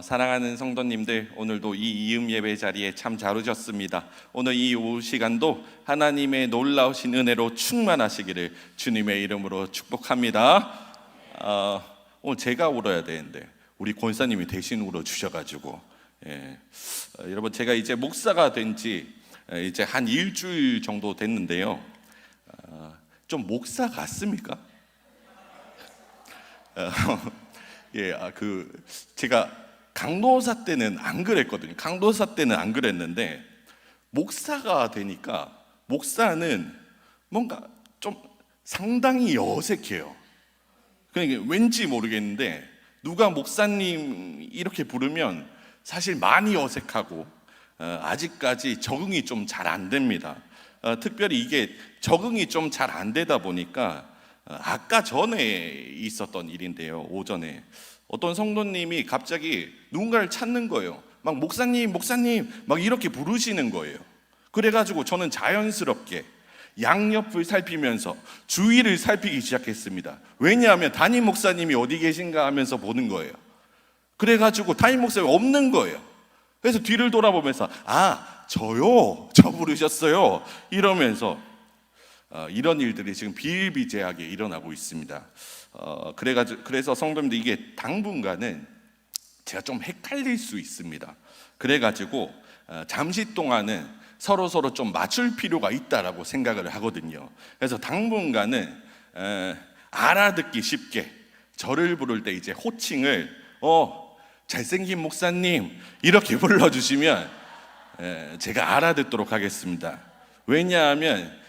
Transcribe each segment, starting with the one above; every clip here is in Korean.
사랑하는 성도님들, 오늘도 이 이음 예배 자리에 참 잘 오셨습니다. 오늘 이 오후 시간도 하나님의 놀라우신 은혜로 충만하시기를 주님의 이름으로 축복합니다. 오늘 제가 울어야 되는데 우리 권사님이 대신 울어주셔가지고 여러분, 제가 이제 목사가 된 지 이제 한 일주일 정도 됐는데요. 좀 목사 같습니까? 제가 강도사 때는 안 그랬거든요. 강도사 때는 안 그랬는데 목사가 되니까 목사는 뭔가 좀 상당히 어색해요. 그러니까 왠지 모르겠는데 누가 목사님 이렇게 부르면 사실 많이 어색하고 아직까지 적응이 좀 잘 안 됩니다. 특별히 이게 적응이 좀 잘 안 되다 보니까 아까 전에 있었던 일인데요. 오전에 어떤 성도님이 갑자기 누군가를 찾는 거예요. 막 목사님 막 이렇게 부르시는 거예요. 그래가지고 저는 자연스럽게 양옆을 살피면서 주위를 살피기 시작했습니다. 왜냐하면 담임 목사님이 어디 계신가 하면서 보는 거예요. 그래가지고 담임 목사님이 없는 거예요. 그래서 뒤를 돌아보면서 저요? 저 부르셨어요? 이러면서 이런 일들이 지금 비일비재하게 일어나고 있습니다. 그래서 성도님들, 이게 당분간은 제가 좀 헷갈릴 수 있습니다. 그래가지고 잠시 동안은 서로 좀 맞출 필요가 있다라고 생각을 하거든요. 그래서 당분간은 알아듣기 쉽게 저를 부를 때 이제 호칭을 잘생긴 목사님 이렇게 불러주시면 제가 알아듣도록 하겠습니다. 왜냐하면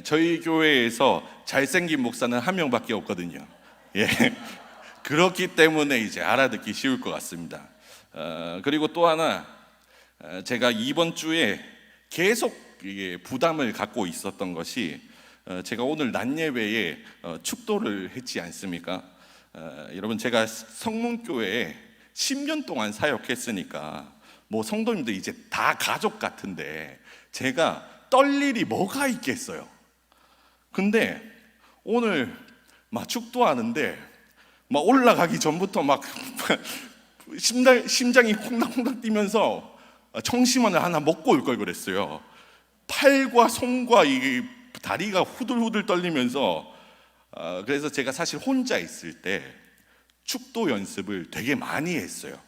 저희 교회에서 잘생긴 목사는 한 명밖에 없거든요. 그렇기 때문에 이제 알아듣기 쉬울 것 같습니다. 그리고 또 하나, 제가 이번 주에 계속 부담을 갖고 있었던 것이, 제가 오늘 낮 예배에 축도를 했지 않습니까? 여러분, 제가 성문교회에 10년 동안 사역했으니까 뭐 성도님들 이제 다 가족 같은데 제가 떨 일이 뭐가 있겠어요. 근데 오늘 막 축도하는데 막 올라가기 전부터 막 심장이 콩닥콩닥 뛰면서 청심환을 하나 먹고 올 걸 그랬어요. 팔과 손과 이 다리가 후들후들 떨리면서 그래서 제가 사실 혼자 있을 때 축도 연습을 되게 많이 했어요.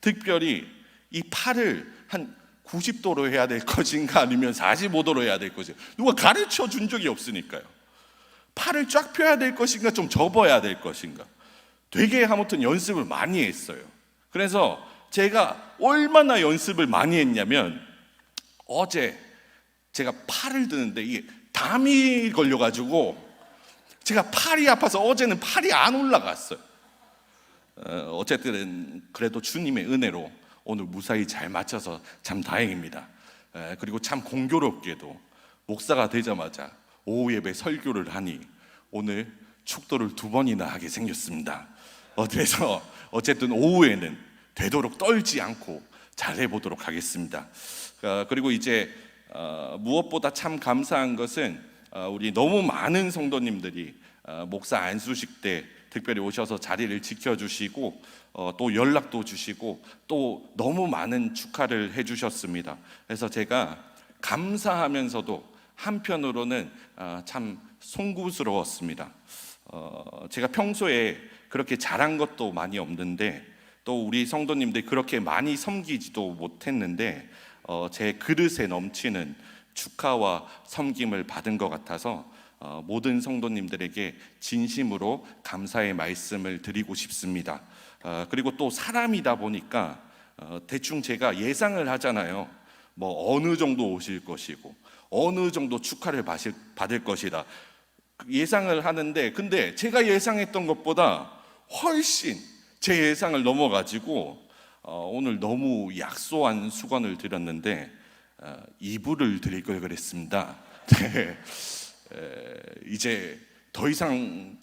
특별히 이 팔을 한 90도로 해야 될 것인가 아니면 45도로 해야 될 것인가, 누가 가르쳐 준 적이 없으니까요. 팔을 쫙 펴야 될 것인가 좀 접어야 될 것인가, 되게 아무튼 연습을 많이 했어요. 그래서 제가 얼마나 연습을 많이 했냐면, 어제 제가 팔을 드는데 이게 담이 걸려가지고 제가 팔이 아파서 어제는 팔이 안 올라갔어요. 어쨌든 그래도 주님의 은혜로 오늘 무사히 잘 마쳐서 참 다행입니다. 그리고 참 공교롭게도 목사가 되자마자 오후 예배 설교를 하니 오늘 축도를 2번이나 하게 생겼습니다. 그래서 어쨌든 오후에는 되도록 떨지 않고 잘 해보도록 하겠습니다. 그리고 이제 무엇보다 참 감사한 것은 우리 너무 많은 성도님들이 목사 안수식 때 특별히 오셔서 자리를 지켜주시고 또 연락도 주시고 또 너무 많은 축하를 해주셨습니다. 그래서 제가 감사하면서도 한편으로는 참 송구스러웠습니다. 제가 평소에 그렇게 잘한 것도 많이 없는데 또 우리 성도님들이 그렇게 많이 섬기지도 못했는데 제 그릇에 넘치는 축하와 섬김을 받은 것 같아서 모든 성도님들에게 진심으로 감사의 말씀을 드리고 싶습니다. 그리고 또 사람이다 보니까 대충 제가 예상을 하잖아요. 뭐 어느 정도 오실 것이고 어느 정도 축하를 받을 것이다 예상을 하는데, 근데 제가 예상했던 것보다 훨씬 제 예상을 넘어가지고 오늘 너무 약소한 수건을 드렸는데 이불을 드릴 걸 그랬습니다. 이제 더 이상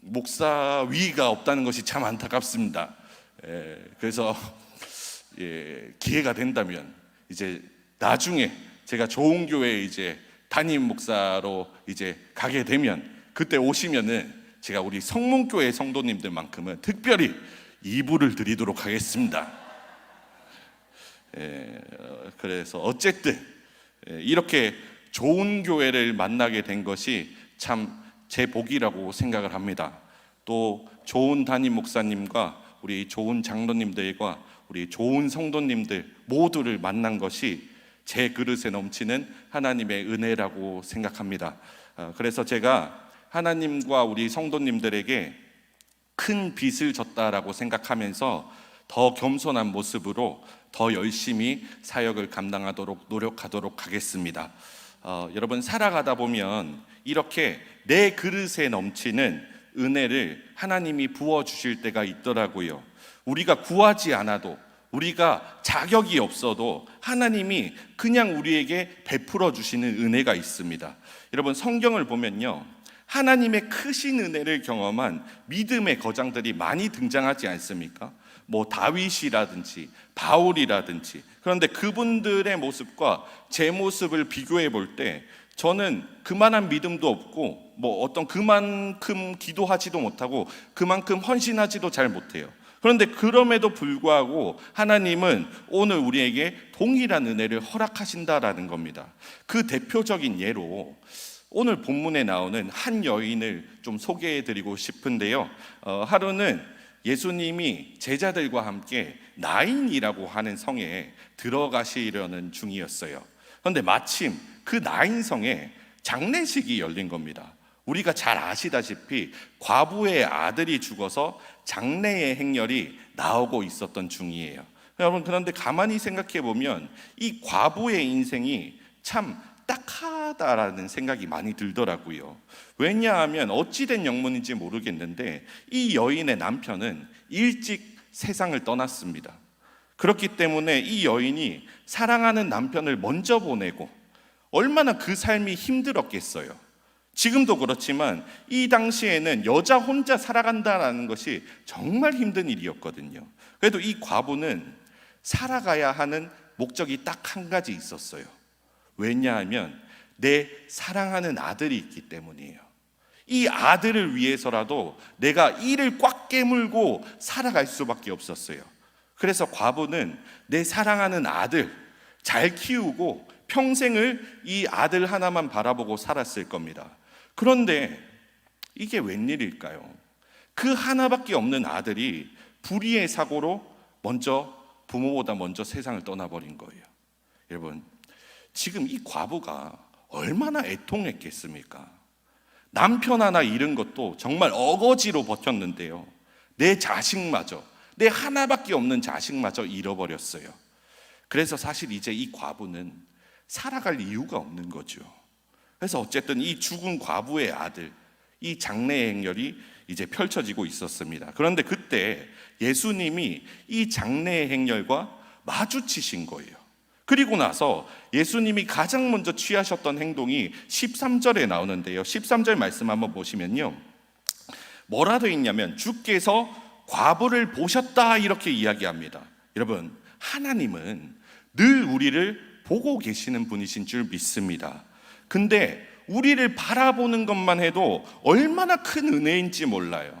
목사 위가 없다는 것이 참 안타깝습니다. 그래서 기회가 된다면 이제 나중에 제가 좋은 교회에 이제 담임 목사로 이제 가게 되면 그때 오시면은 제가 우리 성문교회 성도님들만큼은 특별히 2부를 드리도록 하겠습니다. 그래서 어쨌든 이렇게 좋은 교회를 만나게 된 것이 참 제 복이라고 생각을 합니다. 또 좋은 담임 목사님과 우리 좋은 장로님들과 우리 좋은 성도님들 모두를 만난 것이 제 그릇에 넘치는 하나님의 은혜라고 생각합니다. 그래서 제가 하나님과 우리 성도님들에게 큰 빚을 졌다라고 생각하면서 더 겸손한 모습으로 더 열심히 사역을 감당하도록 노력하도록 하겠습니다. 여러분, 살아가다 보면 이렇게 내 그릇에 넘치는 은혜를 하나님이 부어주실 때가 있더라고요. 우리가 구하지 않아도, 우리가 자격이 없어도 하나님이 그냥 우리에게 베풀어 주시는 은혜가 있습니다. 여러분, 성경을 보면요, 하나님의 크신 은혜를 경험한 믿음의 거장들이 많이 등장하지 않습니까? 뭐 다윗이라든지 바울이라든지. 그런데 그분들의 모습과 제 모습을 비교해 볼 때 저는 그만한 믿음도 없고 뭐 어떤 그만큼 기도하지도 못하고 그만큼 헌신하지도 잘 못해요. 그런데 그럼에도 불구하고 하나님은 오늘 우리에게 동일한 은혜를 허락하신다라는 겁니다. 그 대표적인 예로 오늘 본문에 나오는 한 여인을 좀 소개해 드리고 싶은데요. 하루는 예수님이 제자들과 함께 나인이라고 하는 성에 들어가시려는 중이었어요. 그런데 마침 그 나인 성에 장례식이 열린 겁니다. 우리가 잘 아시다시피 과부의 아들이 죽어서 장례의 행렬이 나오고 있었던 중이에요. 여러분, 그런데 가만히 생각해 보면 이 과부의 인생이 참 딱하다라는 생각이 많이 들더라고요. 왜냐하면 어찌된 영문인지 모르겠는데 이 여인의 남편은 일찍 세상을 떠났습니다. 그렇기 때문에 이 여인이 사랑하는 남편을 먼저 보내고 얼마나 그 삶이 힘들었겠어요. 지금도 그렇지만 이 당시에는 여자 혼자 살아간다는 것이 정말 힘든 일이었거든요. 그래도 이 과부는 살아가야 하는 목적이 딱 한 가지 있었어요. 왜냐하면 내 사랑하는 아들이 있기 때문이에요. 이 아들을 위해서라도 내가 이를 꽉 깨물고 살아갈 수밖에 없었어요. 그래서 과부는 내 사랑하는 아들 잘 키우고 평생을 이 아들 하나만 바라보고 살았을 겁니다. 그런데 이게 웬일일까요? 그 하나밖에 없는 아들이 불의의 사고로 부모보다 먼저 세상을 떠나버린 거예요. 여러분, 지금 이 과부가 얼마나 애통했겠습니까? 남편 하나 잃은 것도 정말 어거지로 버텼는데요, 내 자식마저, 내 하나밖에 없는 자식마저 잃어버렸어요. 그래서 사실 이제 이 과부는 살아갈 이유가 없는 거죠. 그래서 어쨌든 이 죽은 과부의 아들, 이 장례 행렬이 이제 펼쳐지고 있었습니다. 그런데 그때 예수님이 이 장례 행렬과 마주치신 거예요. 그리고 나서 예수님이 가장 먼저 취하셨던 행동이 13절에 나오는데요, 13절 말씀 한번 보시면요, 뭐라 되어 있냐면 주께서 과부를 보셨다 이렇게 이야기합니다. 여러분, 하나님은 늘 우리를 보고 계시는 분이신 줄 믿습니다. 근데 우리를 바라보는 것만 해도 얼마나 큰 은혜인지 몰라요.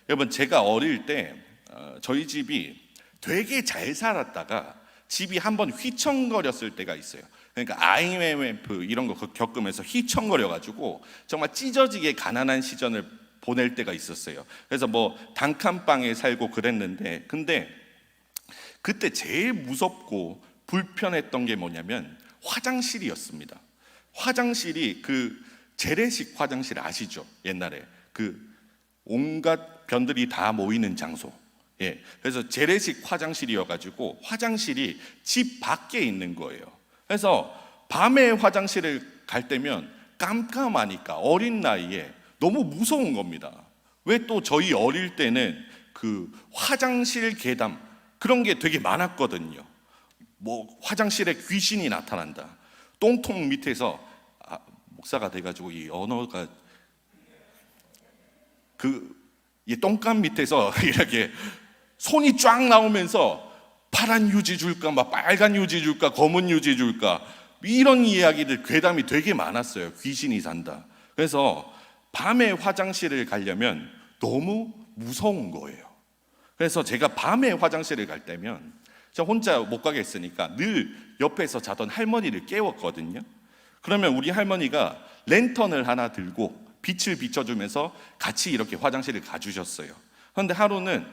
여러분, 제가 어릴 때 저희 집이 되게 잘 살았다가 집이 한번 휘청거렸을 때가 있어요. 그러니까 IMF 이런 거 겪으면서 휘청거려가지고 정말 찢어지게 가난한 시절을 보낼 때가 있었어요. 그래서 뭐 단칸방에 살고 그랬는데, 근데 그때 제일 무섭고 불편했던 게 뭐냐면 화장실이었습니다. 화장실이 그 재래식 화장실 아시죠? 옛날에 그 온갖 변들이 다 모이는 장소. 그래서 재래식 화장실이어가지고 화장실이 집 밖에 있는 거예요. 그래서 밤에 화장실을 갈 때면 깜깜하니까 어린 나이에 너무 무서운 겁니다. 왜 또 저희 어릴 때는 그 화장실 괴담 그런 게 되게 많았거든요. 뭐 화장실에 귀신이 나타난다, 똥통 밑에서 목사가 돼가지고 이 언어가 이 똥감 밑에서 이렇게 손이 쫙 나오면서 파란 유지 줄까, 막 빨간 유지 줄까, 검은 유지 줄까, 이런 이야기들, 괴담이 되게 많았어요. 귀신이 산다. 그래서 밤에 화장실을 가려면 너무 무서운 거예요. 그래서 제가 밤에 화장실을 갈 때면 제가 혼자 못 가겠으니까 늘 옆에서 자던 할머니를 깨웠거든요. 그러면 우리 할머니가 랜턴을 하나 들고 빛을 비춰주면서 같이 이렇게 화장실을 가주셨어요. 그런데 하루는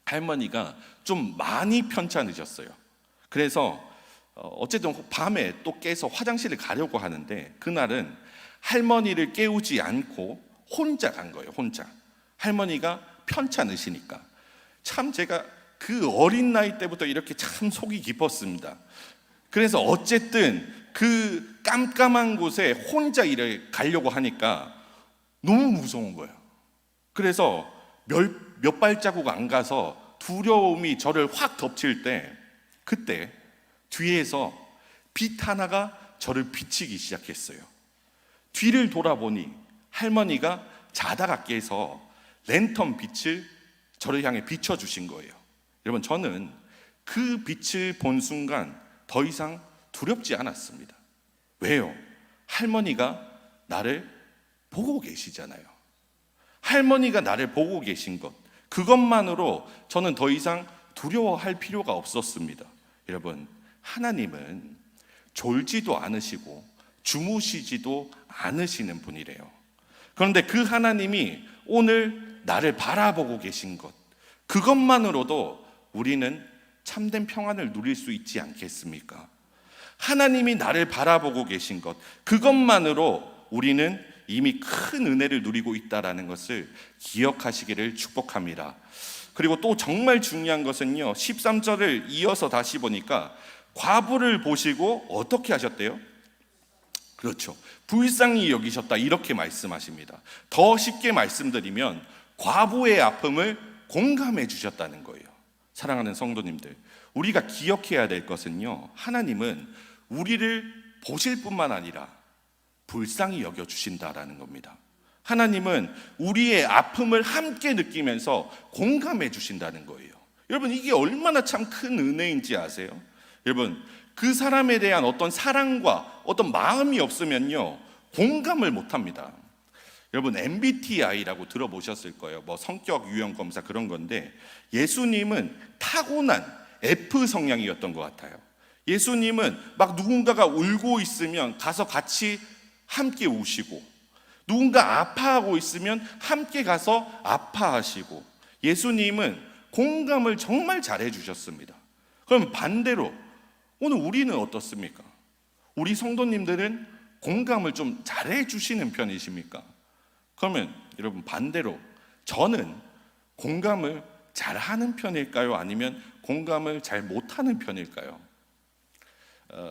할머니가 좀 많이 편찮으셨어요. 그래서 어쨌든 밤에 또 깨서 화장실을 가려고 하는데 그날은 할머니를 깨우지 않고 혼자 간 거예요. 혼자. 할머니가 편찮으시니까. 참 제가 그 어린 나이 때부터 이렇게 참 속이 깊었습니다. 그래서 어쨌든 그 깜깜한 곳에 혼자 일을 가려고 하니까 너무 무서운 거예요. 그래서 몇 발자국 안 가서 두려움이 저를 확 덮칠 때 그때 뒤에서 빛 하나가 저를 비치기 시작했어요. 뒤를 돌아보니 할머니가 자다가 깨서 랜턴 빛을 저를 향해 비춰주신 거예요. 여러분, 저는 그 빛을 본 순간 더 이상 두렵지 않았습니다. 왜요? 할머니가 나를 보고 계시잖아요. 할머니가 나를 보고 계신 것, 그것만으로 저는 더 이상 두려워할 필요가 없었습니다. 여러분, 하나님은 졸지도 않으시고 주무시지도 않으시는 분이래요. 그런데 그 하나님이 오늘 나를 바라보고 계신 것, 그것만으로도 우리는 참된 평안을 누릴 수 있지 않겠습니까? 하나님이 나를 바라보고 계신 것, 그것만으로 우리는 이미 큰 은혜를 누리고 있다는 것을 기억하시기를 축복합니다. 그리고 또 정말 중요한 것은요, 13절을 이어서 다시 보니까 과부를 보시고 어떻게 하셨대요? 그렇죠, 불쌍히 여기셨다, 이렇게 말씀하십니다. 더 쉽게 말씀드리면 과부의 아픔을 공감해 주셨다는 거예요. 사랑하는 성도님들, 우리가 기억해야 될 것은요, 하나님은 우리를 보실 뿐만 아니라 불쌍히 여겨주신다라는 겁니다. 하나님은 우리의 아픔을 함께 느끼면서 공감해 주신다는 거예요. 여러분, 이게 얼마나 참 큰 은혜인지 아세요? 여러분, 그 사람에 대한 어떤 사랑과 어떤 마음이 없으면요, 공감을 못 합니다. 여러분, MBTI라고 들어보셨을 거예요. 뭐 성격 유형 검사 그런 건데, 예수님은 타고난 F 성향이었던 것 같아요. 예수님은 막 누군가가 울고 있으면 가서 같이 함께 우시고, 누군가 아파하고 있으면 함께 가서 아파하시고, 예수님은 공감을 정말 잘해 주셨습니다. 그럼 반대로 오늘 우리는 어떻습니까? 우리 성도님들은 공감을 좀 잘해 주시는 편이십니까? 그러면 여러분, 반대로 저는 공감을 잘하는 편일까요? 아니면 공감을 잘 못하는 편일까요?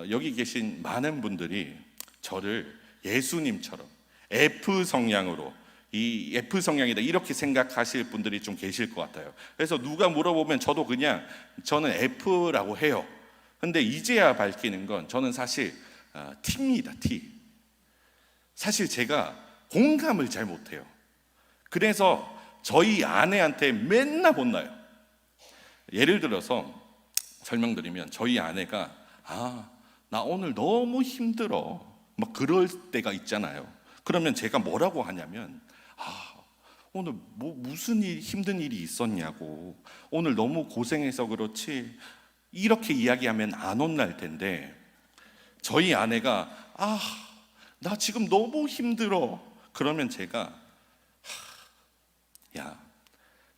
여기 계신 많은 분들이 저를 예수님처럼 F 성향으로, 이 F 성향이다 이렇게 생각하실 분들이 좀 계실 것 같아요. 그래서 누가 물어보면 저도 그냥 저는 F라고 해요. 근데 이제야 밝히는 건 저는 사실 T입니다. T. 사실 제가 공감을 잘 못해요. 그래서 저희 아내한테 맨날 혼나요. 예를 들어서 설명드리면, 저희 아내가 나 오늘 너무 힘들어 막 그럴 때가 있잖아요. 그러면 제가 뭐라고 하냐면, 오늘 뭐 무슨 힘든 일이 있었냐고, 오늘 너무 고생해서 그렇지, 이렇게 이야기하면 안 혼날 텐데, 저희 아내가 나 지금 너무 힘들어 그러면 제가 야,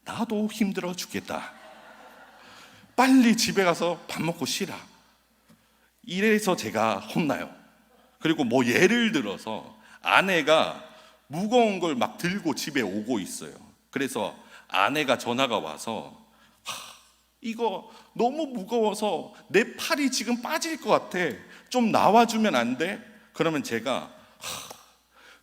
나도 힘들어 죽겠다, 빨리 집에 가서 밥 먹고 쉬라, 이래서 제가 혼나요. 그리고 뭐 예를 들어서 아내가 무거운 걸 막 들고 집에 오고 있어요. 그래서 아내가 전화가 와서 이거 너무 무거워서 내 팔이 지금 빠질 것 같아, 좀 나와주면 안 돼? 그러면 제가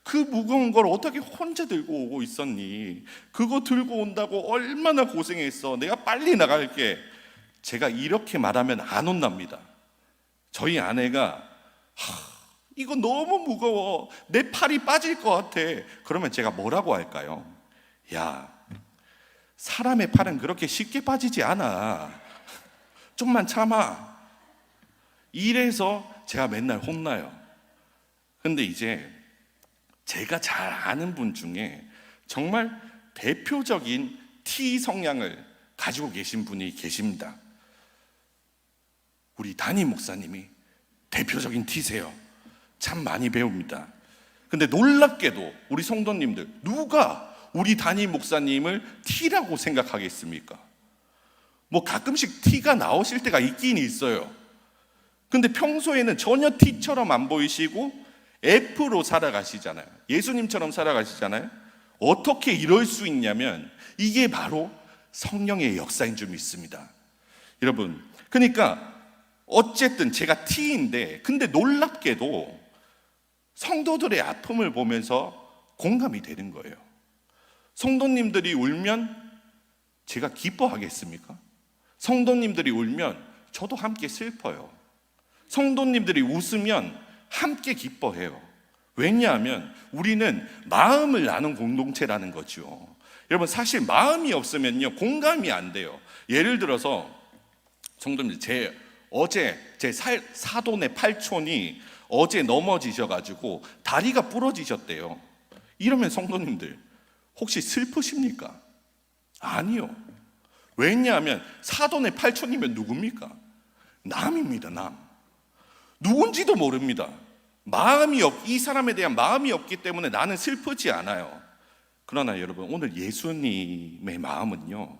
그 무거운 걸 어떻게 혼자 들고 오고 있었니? 그거 들고 온다고 얼마나 고생했어, 내가 빨리 나갈게. 제가 이렇게 말하면 안 혼납니다. 저희 아내가 이거 너무 무거워, 내 팔이 빠질 것 같아, 그러면 제가 뭐라고 할까요? 야, 사람의 팔은 그렇게 쉽게 빠지지 않아, 좀만 참아. 이래서 제가 맨날 혼나요. 근데 이제 제가 잘 아는 분 중에 정말 대표적인 T 성향을 가지고 계신 분이 계십니다. 우리 담임 목사님이 대표적인 T세요. 참 많이 배웁니다. 근데 놀랍게도 우리 성도님들, 누가 우리 담임 목사님을 T라고 생각하겠습니까? 뭐 가끔씩 T가 나오실 때가 있긴 있어요. 근데 평소에는 전혀 T처럼 안 보이시고 F로 살아가시잖아요. 예수님처럼 살아가시잖아요. 어떻게 이럴 수 있냐면 이게 바로 성령의 역사인 줄 믿습니다. 여러분, 그러니까 어쨌든 제가 T인데, 근데 놀랍게도 성도들의 아픔을 보면서 공감이 되는 거예요. 성도님들이 울면 제가 기뻐하겠습니까? 성도님들이 울면 저도 함께 슬퍼요. 성도님들이 웃으면 함께 기뻐해요. 왜냐하면 우리는 마음을 나눈 공동체라는 거죠. 여러분, 사실 마음이 없으면요, 공감이 안 돼요. 예를 들어서 성도님들, 어제 제 사돈의 팔촌이 어제 넘어지셔가지고 다리가 부러지셨대요. 이러면 성도님들 혹시 슬프십니까? 아니요. 왜냐하면 사돈의 팔촌이면 누굽니까? 남입니다. 남. 누군지도 모릅니다. 이 사람에 대한 마음이 없기 때문에 나는 슬프지 않아요. 그러나 여러분, 오늘 예수님의 마음은요,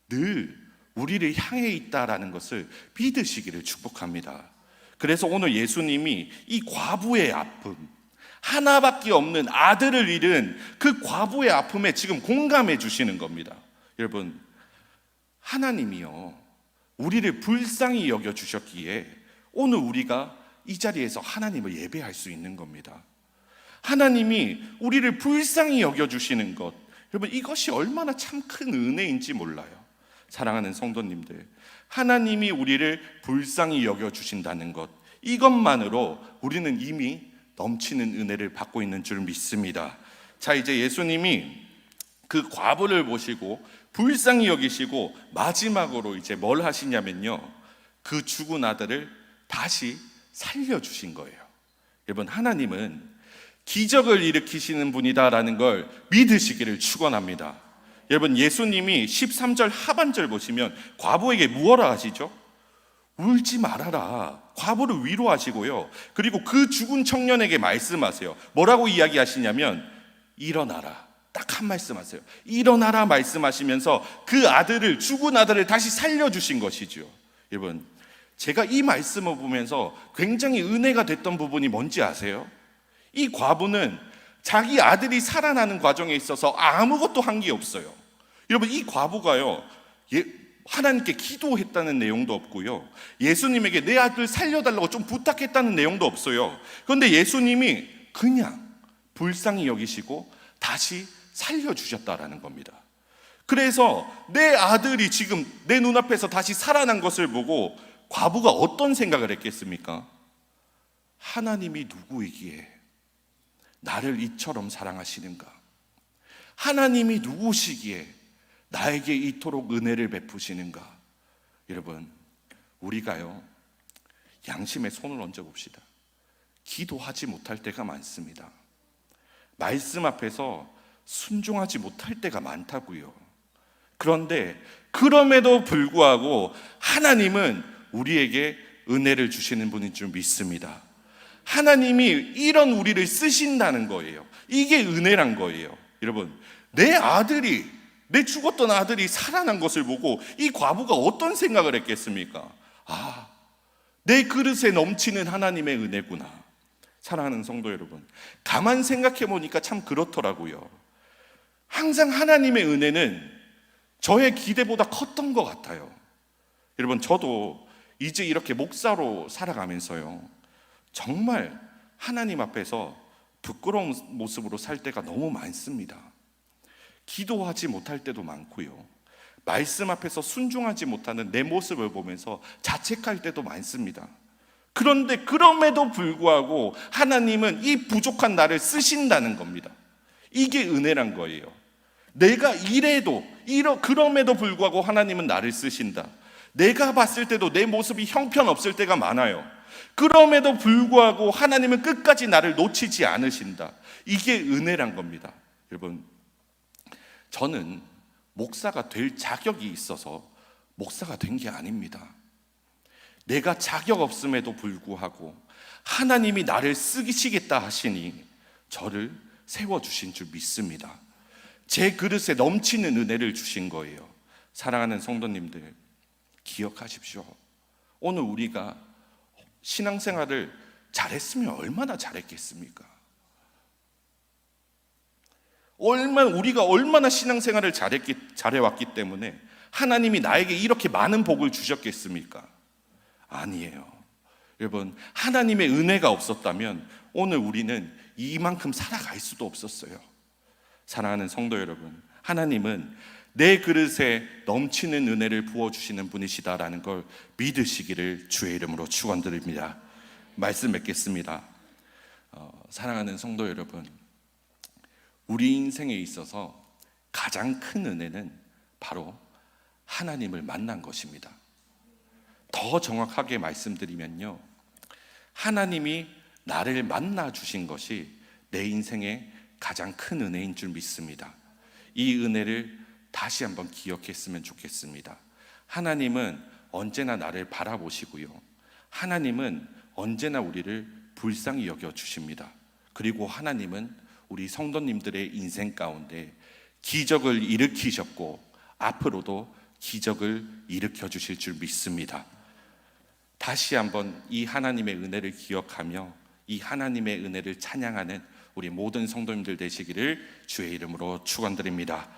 늘 우리를 향해 있다라는 것을 믿으시기를 축복합니다. 그래서 오늘 예수님이 이 과부의 아픔, 하나밖에 없는 아들을 잃은 그 과부의 아픔에 지금 공감해 주시는 겁니다. 여러분, 하나님이요, 우리를 불쌍히 여겨 주셨기에 오늘 우리가 이 자리에서 하나님을 예배할 수 있는 겁니다. 하나님이 우리를 불쌍히 여겨 주시는 것, 여러분, 이것이 얼마나 참 큰 은혜인지 몰라요. 사랑하는 성도님들, 하나님이 우리를 불쌍히 여겨 주신다는 것, 이것만으로 우리는 이미 넘치는 은혜를 받고 있는 줄 믿습니다. 자, 이제 예수님이 그 과부를 보시고 불쌍히 여기시고 마지막으로 이제 뭘 하시냐면요, 그 죽은 아들을 다시 살려주신 거예요. 여러분, 하나님은 기적을 일으키시는 분이다라는 걸 믿으시기를 축원합니다. 여러분, 예수님이 13절 하반절 보시면 과부에게 무엇라 하시죠? 울지 말아라. 과부를 위로하시고요, 그리고 그 죽은 청년에게 말씀하세요. 뭐라고 이야기하시냐면 일어나라. 딱 한 말씀 하세요. 일어나라 말씀하시면서 그 아들을, 죽은 아들을 다시 살려주신 것이죠. 여러분, 제가 이 말씀을 보면서 굉장히 은혜가 됐던 부분이 뭔지 아세요? 이 과부는 자기 아들이 살아나는 과정에 있어서 아무것도 한 게 없어요. 여러분, 이 과부가요, 하나님께 기도했다는 내용도 없고요, 예수님에게 내 아들 살려달라고 좀 부탁했다는 내용도 없어요. 그런데 예수님이 그냥 불쌍히 여기시고 다시 살려주셨다라는 겁니다. 그래서 내 아들이 지금 내 눈앞에서 다시 살아난 것을 보고 과부가 어떤 생각을 했겠습니까? 하나님이 누구이기에 나를 이처럼 사랑하시는가? 하나님이 누구시기에 나에게 이토록 은혜를 베푸시는가? 여러분, 우리가요, 양심에 손을 얹어 봅시다. 기도하지 못할 때가 많습니다. 말씀 앞에서 순종하지 못할 때가 많다고요. 그런데 그럼에도 불구하고 하나님은 우리에게 은혜를 주시는 분인 줄 믿습니다. 하나님이 이런 우리를 쓰신다는 거예요. 이게 은혜란 거예요. 여러분, 내 죽었던 아들이 살아난 것을 보고 이 과부가 어떤 생각을 했겠습니까? 아, 내 그릇에 넘치는 하나님의 은혜구나. 사랑하는 성도 여러분, 가만 생각해 보니까 참 그렇더라고요. 항상 하나님의 은혜는 저의 기대보다 컸던 것 같아요. 여러분, 저도 이제 이렇게 목사로 살아가면서요, 정말 하나님 앞에서 부끄러운 모습으로 살 때가 너무 많습니다. 기도하지 못할 때도 많고요, 말씀 앞에서 순종하지 못하는 내 모습을 보면서 자책할 때도 많습니다. 그런데 그럼에도 불구하고 하나님은 이 부족한 나를 쓰신다는 겁니다. 이게 은혜란 거예요. 내가 그럼에도 불구하고 하나님은 나를 쓰신다. 내가 봤을 때도 내 모습이 형편없을 때가 많아요. 그럼에도 불구하고 하나님은 끝까지 나를 놓치지 않으신다. 이게 은혜란 겁니다. 여러분, 저는 목사가 될 자격이 있어서 목사가 된 게 아닙니다. 내가 자격 없음에도 불구하고 하나님이 나를 쓰시겠다 하시니 저를 세워주신 줄 믿습니다. 제 그릇에 넘치는 은혜를 주신 거예요. 사랑하는 성도님들, 기억하십시오. 오늘 우리가 신앙생활을 잘했으면 얼마나 잘했겠습니까? 우리가 얼마나 신앙생활을 잘해왔기 때문에 하나님이 나에게 이렇게 많은 복을 주셨겠습니까? 아니에요. 여러분, 하나님의 은혜가 없었다면 오늘 우리는 이만큼 살아갈 수도 없었어요. 사랑하는 성도 여러분, 하나님은 내 그릇에 넘치는 은혜를 부어주시는 분이시다라는 걸 믿으시기를 주의 이름으로 축원드립니다. 말씀 맺겠습니다. 사랑하는 성도 여러분, 우리 인생에 있어서 가장 큰 은혜는 바로 하나님을 만난 것입니다. 더 정확하게 말씀드리면요, 하나님이 나를 만나 주신 것이 내 인생의 가장 큰 은혜인 줄 믿습니다. 이 은혜를 다시 한번 기억했으면 좋겠습니다. 하나님은 언제나 나를 바라보시고요, 하나님은 언제나 우리를 불쌍히 여겨 주십니다. 그리고 하나님은 우리 성도님들의 인생 가운데 기적을 일으키셨고 앞으로도 기적을 일으켜 주실 줄 믿습니다. 다시 한번 이 하나님의 은혜를 기억하며 이 하나님의 은혜를 찬양하는 우리 모든 성도님들 되시기를 주의 이름으로 축원드립니다.